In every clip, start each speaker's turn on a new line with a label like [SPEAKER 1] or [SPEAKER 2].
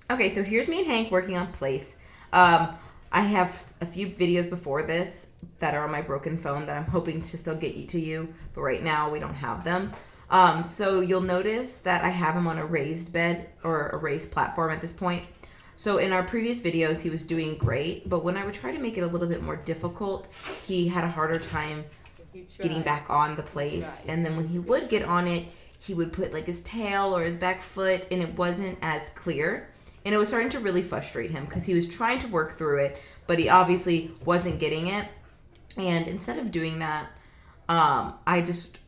[SPEAKER 1] Okay, so here's me and Hank working on place. I have a few videos before this that are on my broken phone that I'm hoping to still get to you, but right now we don't have them. So you'll notice that I have him on a raised bed or a raised platform at this point. So in our previous videos, he was doing great, but when I would try to make it a little bit more difficult, he had a harder time getting back on the place. And then when he would get on it, he would put like his tail or his back foot, and it wasn't as clear. And it was starting to really frustrate him because he was trying to work through it, but he obviously wasn't getting it. And instead of doing that, I just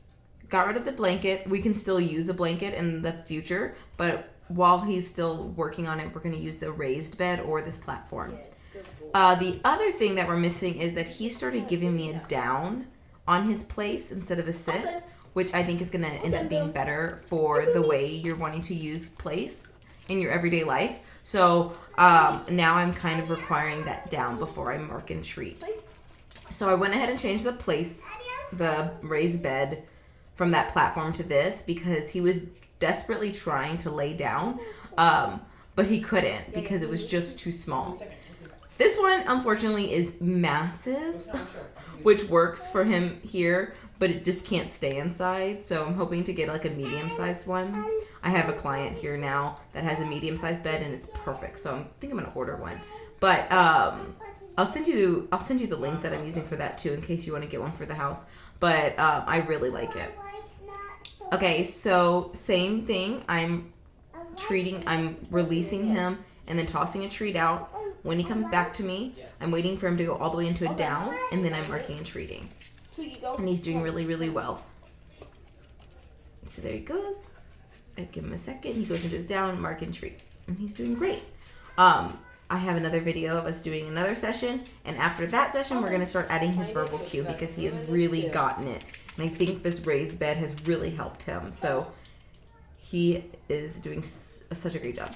[SPEAKER 1] got rid of the blanket. We can still use a blanket in the future, but while he's still working on it, we're going to use the raised bed or this platform. The other thing that we're missing is that he started giving me a down on his place instead of a sit, which I think is going to end up being better for the way you're wanting to use place in your everyday life. So now I'm kind of requiring that down before I mark and treat. So I went ahead and changed the raised bed from that platform to this because he was desperately trying to lay down, but he couldn't because it was just too small. This one, unfortunately, is massive, which works for him here, but it just can't stay inside. So I'm hoping to get like a medium-sized one. I have a client here now that has a medium-sized bed, and it's perfect. So I think I'm gonna order one. But I'll send you the link that I'm using for that too, in case you want to get one for the house. But I really like it. Okay, so same thing. I'm releasing him and then tossing a treat out. When he comes back to me, I'm waiting for him to go all the way into a down, and then I'm marking and treating. And he's doing really, really well. So there he goes. I give him a second. He goes into his down, mark and treat. And he's doing great. I have another video of us doing another session, and after that session, we're going to start adding his verbal cue because he has really gotten it. And I think this raised bed has really helped him. So he is doing such a great job.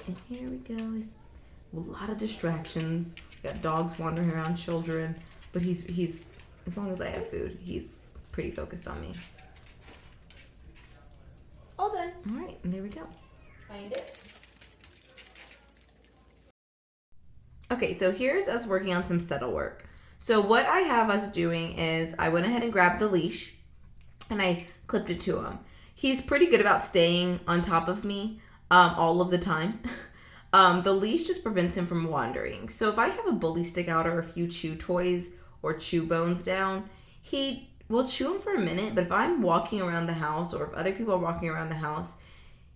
[SPEAKER 1] And here we go. He's a lot of distractions. We got dogs wandering around, children, but he's as long as I have food, he's pretty focused on me.
[SPEAKER 2] All done.
[SPEAKER 1] All right, and there we go.
[SPEAKER 2] Find it.
[SPEAKER 1] Okay, so here's us working on some settle work. So what I have us doing is I went ahead and grabbed the leash and I clipped it to him. He's pretty good about staying on top of me all of the time. The leash just prevents him from wandering. So if I have a bully stick out or a few chew toys or chew bones down, he will chew them for a minute, but if I'm walking around the house or if other people are walking around the house,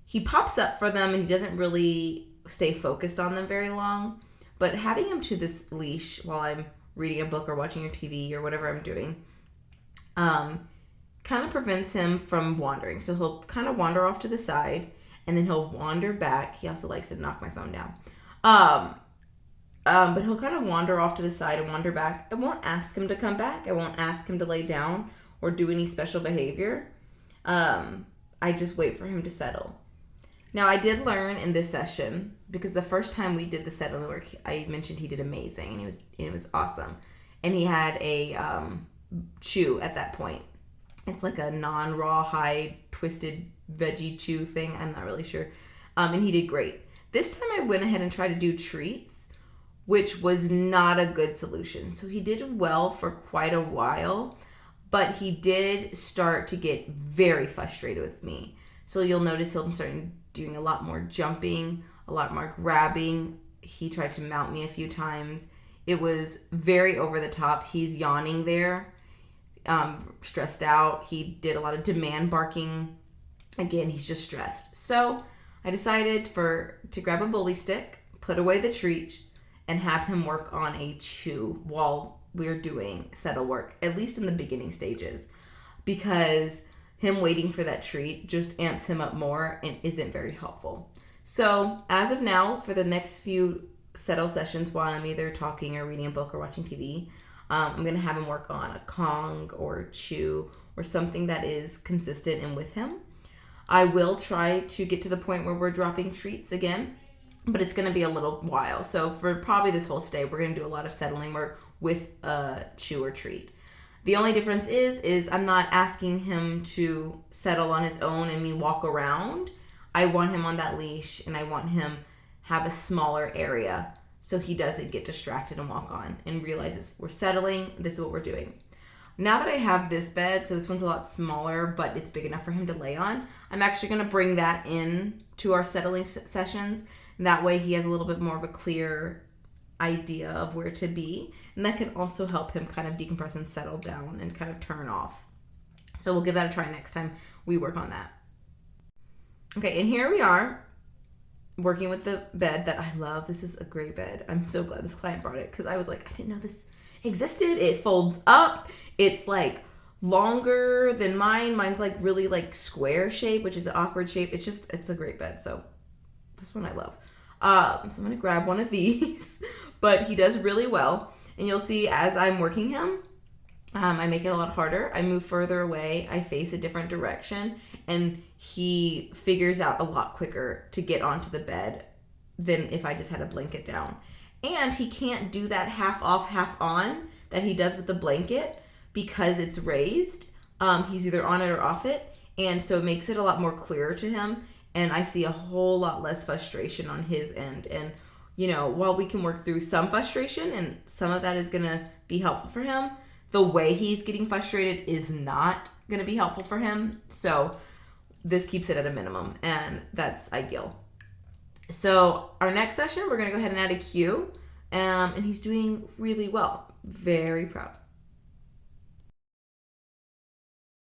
[SPEAKER 1] he pops up for them and he doesn't really stay focused on them very long. But having him to this leash while I'm reading a book or watching a TV or whatever I'm doing, kind of prevents him from wandering. So he'll kind of wander off to the side and then he'll wander back. He also likes to knock my phone down. But he'll kind of wander off to the side and wander back. I won't ask him to come back. I won't ask him to lay down or do any special behavior. I just wait for him to settle. Now, I did learn in this session, because the first time we did the settling work, I mentioned he did amazing, and it was awesome. And he had a chew at that point. It's like a non-rawhide twisted veggie chew thing. I'm not really sure. And he did great. This time I went ahead and tried to do treats, which was not a good solution. So he did well for quite a while, but he did start to get very frustrated with me. So you'll notice he'll start doing a lot more jumping, a lot more grabbing. He tried to mount me a few times. It was very over the top. He's yawning there, stressed out. He did a lot of demand barking. Again, he's just stressed. So I decided to grab a bully stick, put away the treat, and have him work on a chew while we're doing settle work, at least in the beginning stages, because him waiting for that treat just amps him up more and isn't very helpful. So as of now, for the next few settle sessions while I'm either talking or reading a book or watching TV, I'm going to have him work on a Kong or chew or something that is consistent and with him. I will try to get to the point where we're dropping treats again, but it's going to be a little while. So for probably this whole stay, we're going to do a lot of settling work with a chew or treat. The only difference is I'm not asking him to settle on his own and me walk around. I want him on that leash and I want him have a smaller area so he doesn't get distracted and walk on and realizes we're settling, this is what we're doing. Now that I have this bed, so this one's a lot smaller, but it's big enough for him to lay on, I'm actually going to bring that in to our settling sessions. And that way he has a little bit more of a clear idea of where to be. And that can also help him kind of decompress and settle down and kind of turn off. So we'll give that a try next time we work on that. Okay, and here we are working with the bed that I love. This is a great bed. I'm so glad this client brought it because I was like, I didn't know this existed. It folds up. It's like longer than mine. Mine's like really like square shape, which is an awkward shape. It's a great bed. So this one I love. So I'm going to grab one of these, but he does really well. And you'll see as I'm working him, I make it a lot harder. I move further away. I face a different direction, and he figures out a lot quicker to get onto the bed than if I just had a blanket down. And he can't do that half off, half on that he does with the blanket because it's raised. He's either on it or off it. And so it makes it a lot more clearer to him. And I see a whole lot less frustration on his end. And, you know, while we can work through some frustration and some of that is going to be helpful for him, the way he's getting frustrated is not going to be helpful for him. So this keeps it at a minimum, and that's ideal. So our next session, we're going to go ahead and add a cue, and he's doing really well. Very proud.